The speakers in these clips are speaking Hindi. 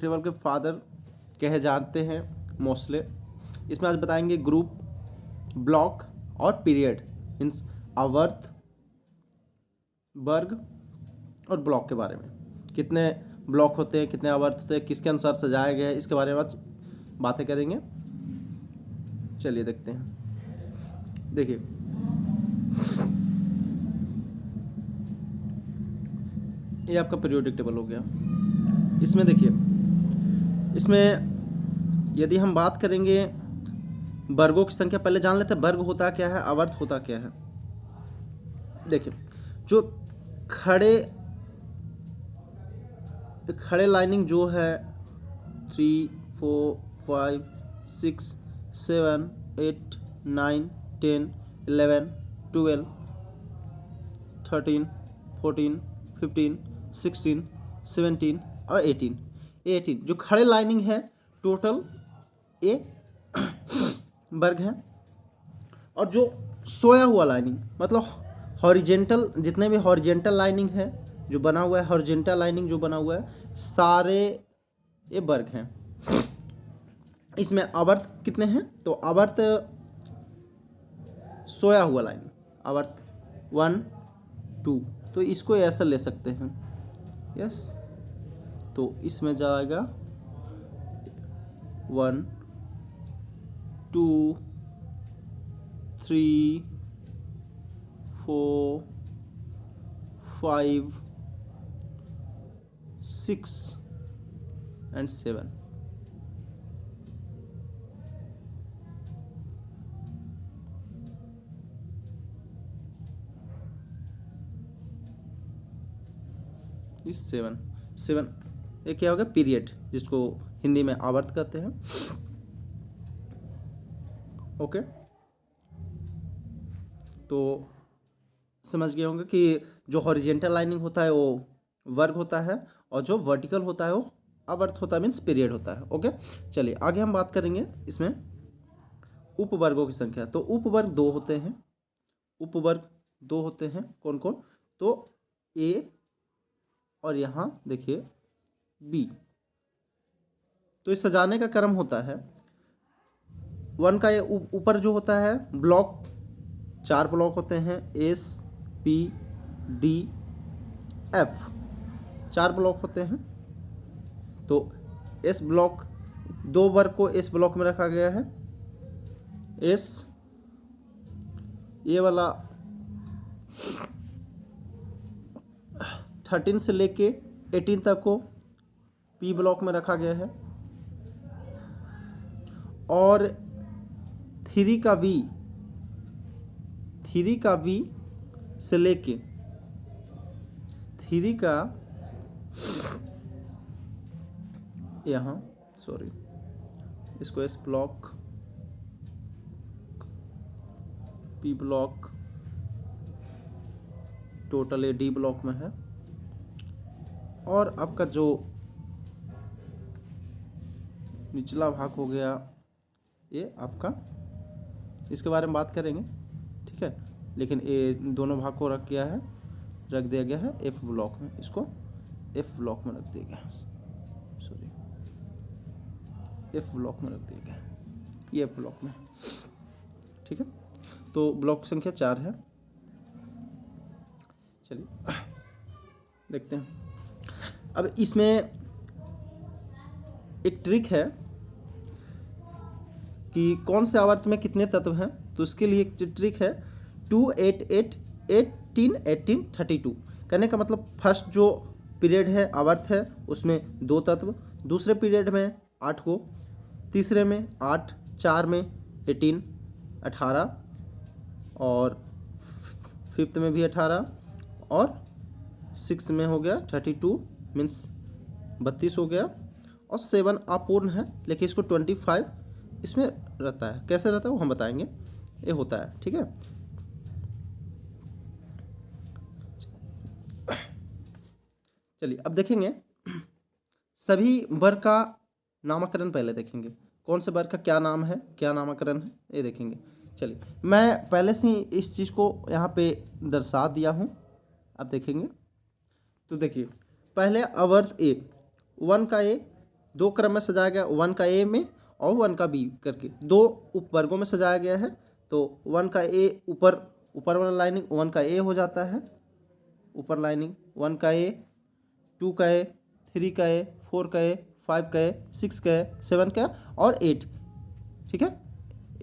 ट्रेवल के फादर कहे जाते हैं मोस्टली। इसमें आज बताएंगे ग्रुप, ब्लॉक और पीरियड, मीन्स आवर्त, वर्ग और ब्लॉक के बारे में। कितने ब्लॉक होते हैं, कितने आवर्त होते हैं, किसके अनुसार सजाया गया है, इसके बारे में आज बातें करेंगे। चलिए देखते हैं। देखिए ये आपका पीरियोडिक टेबल हो गया। इसमें देखिए, इसमें यदि हम बात करेंगे वर्गों की संख्या, पहले जान लेते हैं वर्ग होता क्या है, आवर्त होता क्या है। देखिए जो खड़े लाइनिंग जो है 3, 4, 5, 6, 7, 8, 9, 10, 11, 12, 13, 14, 15, 16, 17 और 18 जो खड़े लाइनिंग है टोटल ये वर्ग है। और जो सोया हुआ लाइनिंग मतलब हॉरिजेंटल, जितने भी हॉरिजेंटल लाइनिंग है जो बना हुआ है, हॉरिजेंटल लाइनिंग जो बना हुआ है, सारे ये वर्ग हैं। इसमें आवर्त कितने हैं, तो आवर्त सोया हुआ लाइनिंग आवर्त 1, 2, तो इसको ऐसा ले सकते हैं। यस, तो इसमें जाएगा 1, 2, 3, 4, 5, 6 and 7। इस 7 ये क्या होगा, पीरियड, जिसको हिंदी में आवर्त कहते हैं। ओके, तो समझ गए होंगे कि जो हॉरिजेंटल लाइनिंग होता है वो वर्ग होता है और जो वर्टिकल होता है वो आवर्त होता है, मीन्स पीरियड होता है। ओके, चलिए आगे हम बात करेंगे इसमें उपवर्गों की संख्या। तो उपवर्ग 2 होते हैं, उपवर्ग 2 होते हैं। कौन कौन, तो ए और यहाँ देखिए बी। तो इस सजाने का क्रम होता है 1 का, ये ऊपर जो होता है ब्लॉक, 4 ब्लॉक होते हैं, S, P, D, F, 4 block होते हैं। तो एस ब्लॉक, 2 वर्ग को एस ब्लॉक में रखा गया है। एस ये वाला 13 से लेके 18 तक को पी ब्लॉक में रखा गया है। और 3 का वी से लेके 3 का यहाँ, सॉरी, इसको S block, P block, total ये डी ब्लॉक में है। और आपका जो निचला भाग हो गया ये आपका, इसके बारे में बात करेंगे, ठीक है। लेकिन ये दोनों भाग को रख दिया गया है एफ ब्लॉक में, इसको एफ ब्लॉक में रख दिया गया, सॉरी एफ ब्लॉक में रख दिया गया, ये एफ ब्लॉक में, ठीक है। तो ब्लॉक संख्या 4 है। चलिए देखते हैं। अब इसमें एक ट्रिक है कि कौन से आवर्त में कितने तत्व हैं। तो इसके लिए एक ट्रिक है 2, 8, 8, 18, 18, 32। कहने का मतलब फर्स्ट जो पीरियड है आवर्त है उसमें 2 तत्व, दूसरे पीरियड में 8 को, तीसरे में 8, 4 में 18, 18 और 5th में भी 18 और 6 में हो गया 32, मीन्स 32 हो गया। और 7 अपूर्ण है, लेकिन इसको 25 इसमें रहता है। कैसे रहता है वो हम बताएंगे, ये होता है, ठीक है। चलिए अब देखेंगे सभी वर्ग का नामकरण। पहले देखेंगे कौन से वर्ग का क्या नाम है, क्या नामकरण है, ये देखेंगे। चलिए मैं पहले से ही इस चीज़ को यहाँ पे दर्शा दिया हूँ, अब देखेंगे। तो देखिए पहले आवर्त ए, 1 का ए दो क्रम में सजाया गया, 1 का ए में और 1 का बी करके दो उपवर्गों में सजाया गया है। तो 1 का ए ऊपर वाला लाइनिंग 1 का ए हो जाता है, ऊपर लाइनिंग 1 का ए, 2 का ए, 3 का ए, 4 का ए, 5 का ए, 6 का ए, 7 का और 8। ठीक है,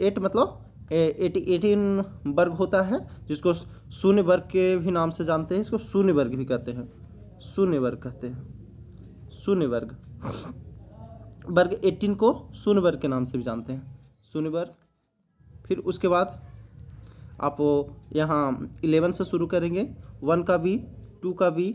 8 मतलब 18 वर्ग होता है, जिसको शून्य वर्ग के भी नाम से जानते हैं, इसको शून्य वर्ग भी कहते हैं, शून्य वर्ग कहते हैं, शून्य वर्ग। वर्ग 18 को शून्य वर्ग के नाम से भी जानते हैं, शून्य वर्ग। फिर उसके बाद आप यहाँ 11 से शुरू करेंगे, 1 का बी, 2 का बी,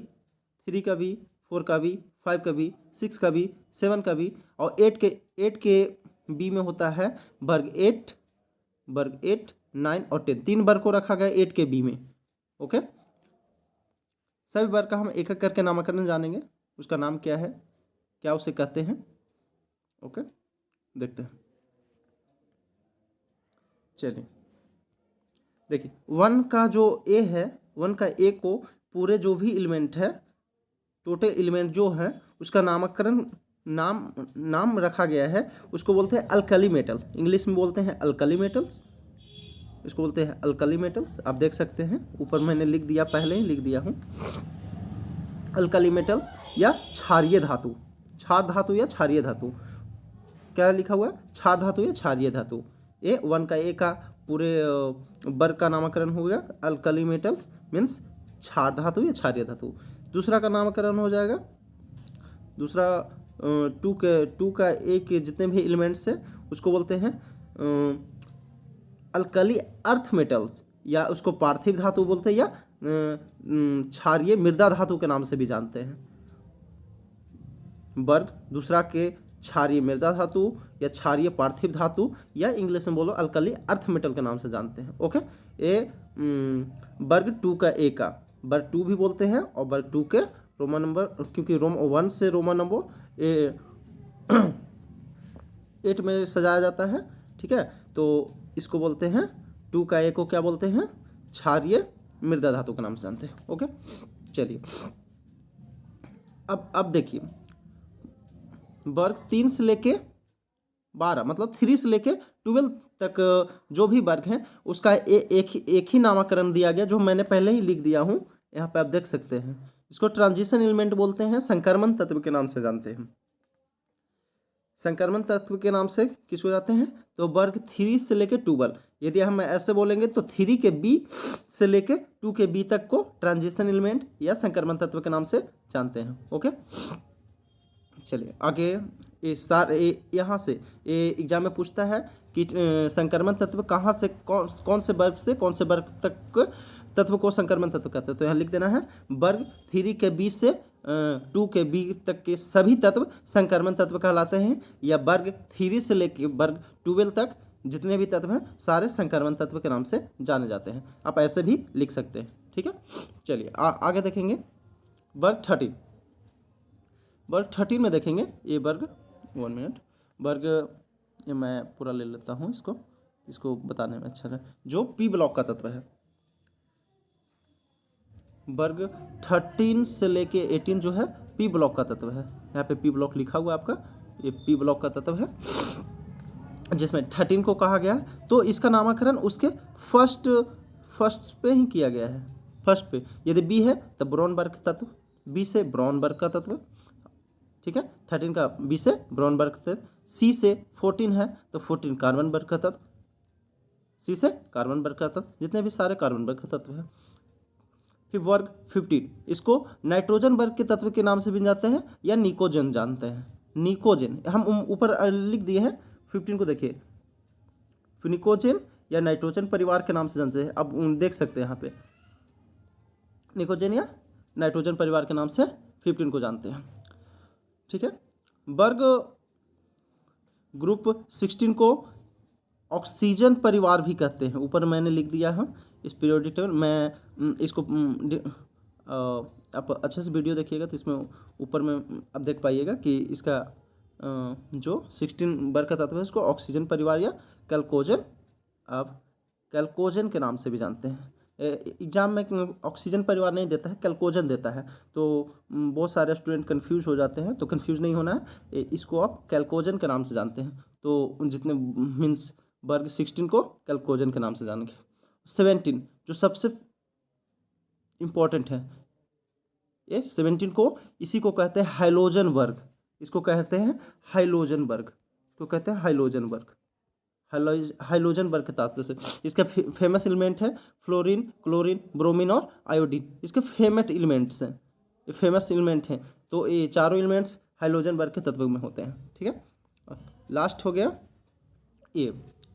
3 का बी, 4 का बी, 5 का बी, 6 का बी, 7 का बी और 8 के बी में होता है वर्ग 8, 9 और 10। 3 वर्ग को रखा गया 8 के बी में। ओके, सभी वर्ग का हम एक एक करके नामकरण जानेंगे, उसका नाम क्या है, क्या उसे कहते हैं। ओके, देखते हैं। चलिए देखिए, 1 का जो ए है, 1 का ए को पूरे जो भी एलिमेंट है, टोटल एलिमेंट जो है, उसका नामकरण नाम रखा गया है, उसको बोलते हैं अल्कली मेटल। इंग्लिश में बोलते हैं अल्कली मेटल्स, इसको बोलते हैं अल्कली मेटल्स। आप देख सकते हैं ऊपर मैंने लिख दिया, पहले ही लिख दिया हूँ, अल्कली मेटल्स या क्षारीय धातु, क्षार धातु या क्षारीय धातु। क्या लिखा हुआ है, क्षार धातु या क्षारीय धातु। 1 का ए का पूरे वर्ग का नामकरण हो गया अल्कली मेटल्स, मीन्स क्षार धातु या क्षारीय धातु। दूसरा का नामकरण हो जाएगा, दूसरा 2 का ए के जितने भी एलिमेंट्स हैं उसको बोलते हैं अल्कली अर्थ मेटल्स, या उसको पार्थिव धातु बोलते हैं, या क्षारीय मृदा धातु के नाम से भी जानते हैं। वर्ग दूसरा के क्षारीय मृदा धातु या क्षारीय पार्थिव धातु, या इंग्लिश में बोलो अल्कली अर्थ मेटल के नाम से जानते हैं। ओके, वर्ग 2 का ए का वर्ग 2 भी बोलते हैं, और वर्ग 2 के रोमन नंबर, क्योंकि 1 से रोमन नंबर 8 में सजाया जाता है। ठीक है, तो इसको बोलते हैं 2 का ए को क्या बोलते हैं, क्षारीय मृदा धातु के नाम से जानते हैं। ओके, चलिए अब देखिए, वर्ग 3 से लेके 12 मतलब 3 से लेके 12 तक जो भी वर्ग हैं उसका एक ही नामकरण दिया गया, जो मैंने पहले ही लिख दिया हूँ, यहाँ पे आप देख सकते हैं। इसको ट्रांजिशन एलिमेंट बोलते हैं, संक्रमण तत्व के नाम से जानते हैं। संक्रमण तत्व के नाम से किसको जाते हैं, तो वर्ग 3 से लेके 12। यदि हम ऐसे बोलेंगे तो 3 के बी से लेके 2 के बी तक को ट्रांजिशन एलिमेंट या संक्रमण तत्व के नाम से जानते हैं। ओके, चलिए आगे। यहाँ से एग्जाम में पूछता है कि संक्रमण तत्व कहाँ से कौन से वर्ग तक तत्व को संक्रमण तत्व कहते हैं। तो यहाँ लिख देना है, वर्ग 3 के बी से 2 के बी तक के सभी तत्व संक्रमण तत्व कहलाते हैं, या वर्ग 3 से लेकर वर्ग 12 तक जितने भी तत्व हैं सारे संक्रमण तत्व के नाम से जाने जाते हैं। आप ऐसे भी लिख सकते हैं। ठीक है, चलिए आगे देखेंगे। वर्ग 13 में देखेंगे, ये वर्ग 1 मिनट, वर्ग ये मैं पूरा ले लेता हूँ, इसको बताने में अच्छा है। जो पी ब्लॉक का तत्व है, वर्ग 13 से लेके 18 जो है पी ब्लॉक का तत्व है। यहाँ पे पी ब्लॉक लिखा हुआ है आपका, ये पी ब्लॉक का तत्व है, जिसमें 13 को कहा गया है। तो इसका नामकरण उसके फर्स्ट पे ही किया गया है, फर्स्ट पे। यदि बी है तो ब्रॉन वर्ग तत्व, बी से ब्रॉन वर्ग का तत्व। ठीक है, 13 का बी से ब्रॉन वर्ग तत्व। सी से 14 है तो 14 कार्बन वर्ग का तत्व, सी से कार्बन वर्ग का तत्व, जितने भी सारे कार्बन वर्ग का तत्व है। फिर वर्ग 15, इसको नाइट्रोजन वर्ग के तत्व के नाम से भी जानते हैं, या निकोजन जानते हैं। निकोजन हम ऊपर लिख दिए हैं, 15 को देखिए, निकोजन या नाइट्रोजन परिवार के नाम से जानते हैं। अब देख सकते हैं यहाँ पे, निकोजन या नाइट्रोजन परिवार के नाम से 15 को जानते हैं। ठीक है, वर्ग ग्रुप 16 को ऑक्सीजन परिवार भी कहते हैं, ऊपर मैंने लिख दिया है इस पीरियोडिक टेबल। मैं इसको आप अच्छे से वीडियो देखिएगा तो इसमें ऊपर में आप देख पाइएगा कि इसका जो 16 वर्ग का तत्व है उसको ऑक्सीजन परिवार या कैल्कोजन, आप कैल्कोजन के नाम से भी जानते हैं। एग्जाम में ऑक्सीजन परिवार नहीं देता है, कैल्कोजन देता है। तो बहुत सारे स्टूडेंट कंफ्यूज हो जाते हैं, तो कंफ्यूज नहीं होना है, इसको आप कैल्कोजन के नाम से जानते हैं। तो जितने मीन्स वर्ग 16 को कैल्कोजन के नाम से जानेंगे। 17 जो सबसे इम्पोर्टेंट है, ये 17 को इसी को कहते हैं हाइलोजन वर्ग, इसको कहते हैं हाइलोजन वर्ग, इसको कहते हैं हाइलोजन वर्ग। हाइलोजन वर्ग के तात्पर्य से इसका फेमस एलिमेंट है फ्लोरीन, क्लोरीन, ब्रोमीन और आयोडीन, इसके फेमस एलिमेंट्स हैं, ये फेमस एलिमेंट हैं। तो ये चारों एलिमेंट्स हाइलोजन वर्ग के तत्व में होते हैं, ठीक है। लास्ट हो गया ये,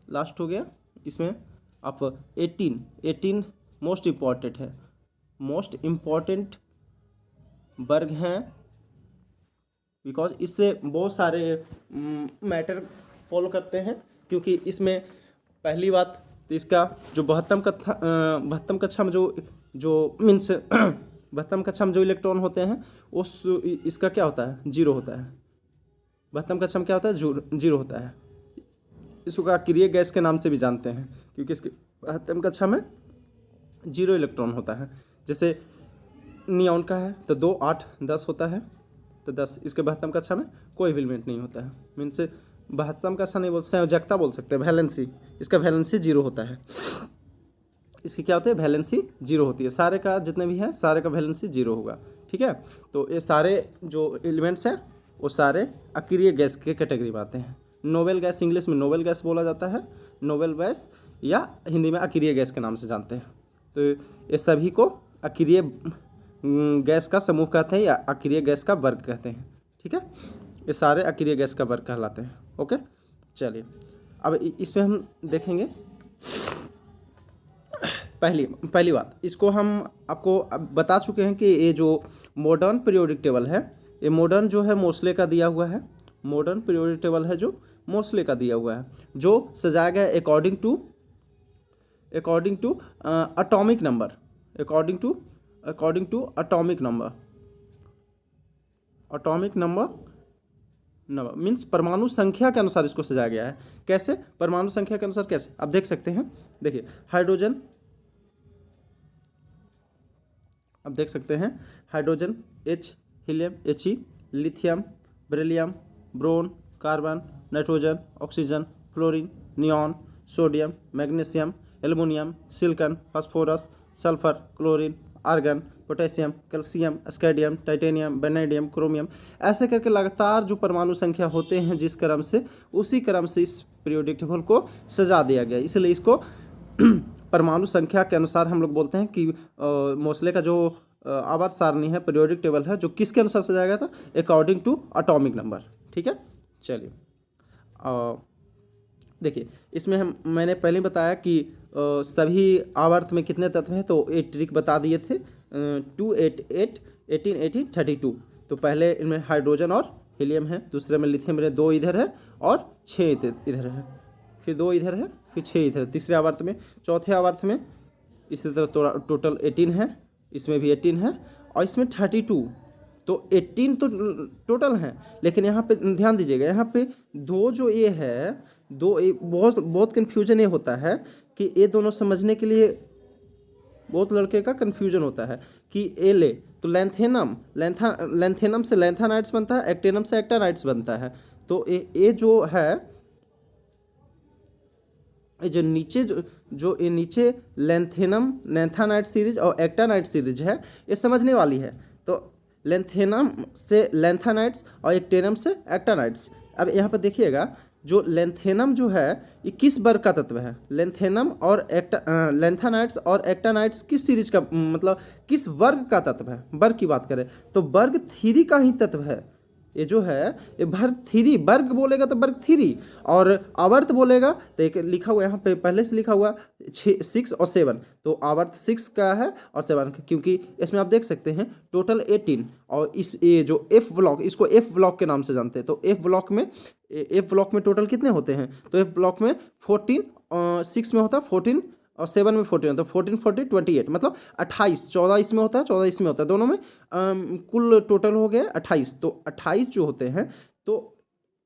लास्ट हो गया इसमें आप 18 मोस्ट इम्पॉर्टेंट है, मोस्ट इम्पॉर्टेंट वर्ग हैं, बिकॉज इससे बहुत सारे मैटर फॉलो करते हैं। क्योंकि इसमें पहली बात तो इसका जो 72 कक्षा में जो मीन्स 72 कक्षा में जो इलेक्ट्रॉन होते हैं उस इसका क्या होता है, जीरो होता है। 72 कक्षा में क्या होता है, जीरो होता है। इसको अक्रिय गैस के नाम से भी जानते हैं, क्योंकि इसके 72 कक्षा में जीरो इलेक्ट्रॉन होता है। जैसे नियॉन का है तो 2, 8, 10 होता है, तो 10 इसके 72 कक्षा में कोई भी एलिमेंट नहीं होता है। मीन्स 72 कक्षा नहीं बोल, संयोजकता बोल सकते हैं, वैलेंसी, इसका वैलेंसी जीरो होता है। इसकी क्या होती है, वैलेंसी जीरो होती है। सारे का जितने भी है सारे का वैलेंसी जीरो होगा, ठीक है। तो ये सारे जो एलिमेंट्स हैं वो सारे अक्रिय गैस के कैटेगरी में आते हैं। नोबेल गैस इंग्लिश में नोबेल गैस बोला जाता है, नोबेल गैस, या हिंदी में अक्रिय गैस के नाम से जानते हैं। तो ये सभी को अक्रिय गैस का समूह कहते हैं या अक्रिय गैस का वर्ग कहते हैं, ठीक है। ये सारे अक्रिय गैस का वर्ग कहलाते हैं, ओके। चलिए अब इसमें हम देखेंगे पहली बात, इसको हम आपको अब बता चुके हैं कि ये जो मॉडर्न पीरियोडिक टेबल है, ये मॉडर्न जो है मोस्ले का दिया हुआ है, मॉडर्न पीरियोडिक टेबल है जो मोस्ले का दिया हुआ है, जो सजाया गया according to atomic number, according to atomic number means परमाणु संख्या के अनुसार इसको सजाया गया है। कैसे, परमाणु संख्या के अनुसार कैसे, आप देख सकते हैं। देखिए हाइड्रोजन, आप देख सकते हैं hydrogen H, helium He, lithium, beryllium, boron, carbon, nitrogen, oxygen, fluorine, neon, sodium, magnesium, aluminium, silicon, phosphorus, sulphur, chlorine, argon, potassium, calcium, scandium, titanium, vanadium, chromium, ऐसे करके लगातार जो परमाणु संख्या होते हैं जिस क्रम से, उसी क्रम से इस पीरियोडिक टेबल को सजा दिया गया। इसलिए इसको परमाणु संख्या के अनुसार हम लोग बोलते हैं कि मोस्ले का जो आवर्त सारणी है, पीरियोडिक टेबल है, जो किसके अनुसार सजाया गया था, अकॉर्डिंग टू एटॉमिक नंबर, ठीक है। चलिए देखिए इसमें मैंने पहले बताया कि सभी आवर्त में कितने तत्व हैं, तो 8 ट्रिक बता दिए थे, 2, 8, 8, 18, 18, 32। तो पहले इनमें हाइड्रोजन और हीलियम है, दूसरे में लिथियम है, 2 इधर है और 6 इधर है, फिर 2 इधर है, फिर 6 इधर, तीसरे आवर्त में, चौथे आवर्त में इसी तरह टोटल 18 है, इसमें भी 18 है और इसमें 32। तो 18 तो टोटल है, लेकिन यहाँ पे ध्यान दीजिएगा, यहाँ पे दो जो ये है, बहुत कन्फ्यूजन ये होता है कि ये दोनों समझने के लिए बहुत लड़के का कन्फ्यूजन होता है कि ए ले तो लैंथेनम से लैंथानाइट्स बनता है, एक्टेनम से एक्टानाइट्स बनता है। तो ये जो है, जो नीचे जो ये नीचे लैंथानाइट सीरीज और एक्टानाइट सीरीज है, ये समझने वाली है। तो लैंथेनम से लैंथानाइट्स और एक्टेनम से एक्टानाइट्स। अब यहाँ पर देखिएगा, जो लैंथेनम जो है ये किस वर्ग का तत्व है, लैंथेनम और लैंथानाइट्स और एक्टानाइट्स किस सीरीज का, मतलब किस वर्ग का तत्व है। वर्ग की बात करें तो वर्ग 3 का ही तत्व है। ये जो है ये वर्ग 3, वर्ग बोलेगा तो वर्ग 3, और आवर्त बोलेगा तो एक लिखा हुआ यहाँ पे पहले से लिखा हुआ 6 और 7, तो आवर्त 6 का है और 7 का, क्योंकि इसमें आप देख सकते हैं टोटल 18। और इस ये जो F ब्लॉक, इसको F ब्लॉक के नाम से जानते हैं। तो F ब्लॉक में टोटल कितने होते हैं, तो F ब्लॉक में 14, 6 में होता है 14 और 7 में 14 होता है, 14, 40, 28, मतलब 28, 14 इसमें होता है, 14 इसमें होता है, दोनों में कुल टोटल हो गया 28। तो 28 जो होते हैं, तो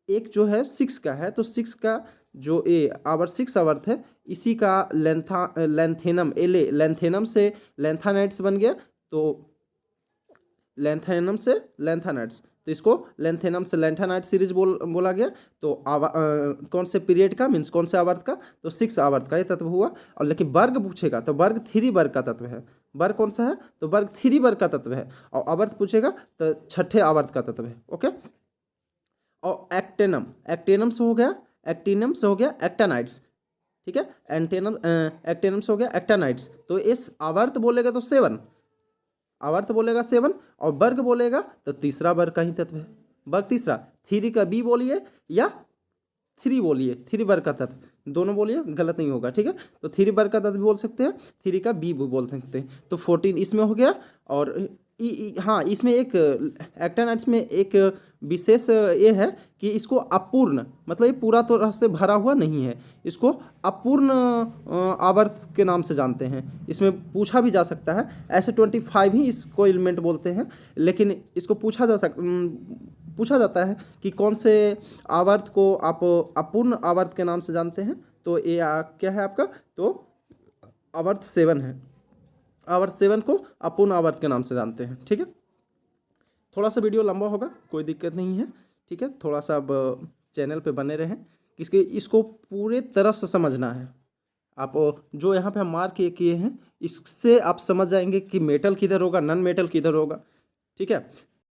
एक जो है 6 का है, तो 6 का जो ए आवर्त 6 आवर्त है, इसी का लेंथेनम एले, लेंथेनम से लेंथानाइट्स बन गया, तो लेंथेनम से लेंथानाइट्स, तो इसको लेंथेनम से लेंथानाइट सीरीज बोला गया। तो कौन से पीरियड का, मीन्स कौन से आवर्त का, तो 6 आवर्त का ये तत्व हुआ। और लेकिन वर्ग पूछेगा तो वर्ग 3 वर्ग का तत्व है। वर्ग कौन सा है, तो वर्ग 3 वर्ग का तत्व है। और आवर्त पूछेगा तो 6ठे आवर्त का तत्व है। ओके। और एक्टेनम, एक्टेनम से हो गया, एक्टिनम से हो गया एक्टानाइट्स, ठीक है। एंटेनम एक्टेनम से हो गया एक्टानाइट्स। तो इस आवर्त बोलेगा तो 7, आवर्त बोलेगा 7, और वर्ग बोलेगा तो तीसरा वर्ग का ही तत्व है। वर्ग तीसरा, 3 का बी बोलिए या 3 बोलिए, 3 वर्ग का तत्व, दोनों बोलिए, गलत नहीं होगा, ठीक है। तो 3 वर्ग का तत्व भी बोल सकते हैं, 3 का बी भी बोल सकते हैं। तो 14 इसमें हो गया। और हाँ, इसमें एक एक्टानाइट्स में एक विशेष ये है कि इसको अपूर्ण, मतलब ये पूरा तरह से भरा हुआ नहीं है, इसको अपूर्ण आवर्त के नाम से जानते हैं। इसमें पूछा भी जा सकता है, ऐसे 25 ही इसको एलिमेंट बोलते हैं, लेकिन इसको पूछा जाता है कि कौन से आवर्त को आप अपूर्ण आवर्त के नाम से जानते हैं। तो ये क्या है आपका, तो आवर्त 7 है। आवर्त 7 को अपूर्ण आवर्त के नाम से जानते हैं, ठीक है। थोड़ा सा वीडियो लंबा होगा, कोई दिक्कत नहीं है, ठीक है। थोड़ा सा अब चैनल पे बने रहें, किसके इसको पूरे तरह से समझना है। आप जो यहाँ पे हम मार्क किए हैं, इससे आप समझ जाएंगे कि मेटल किधर होगा, नॉन मेटल किधर होगा, ठीक है।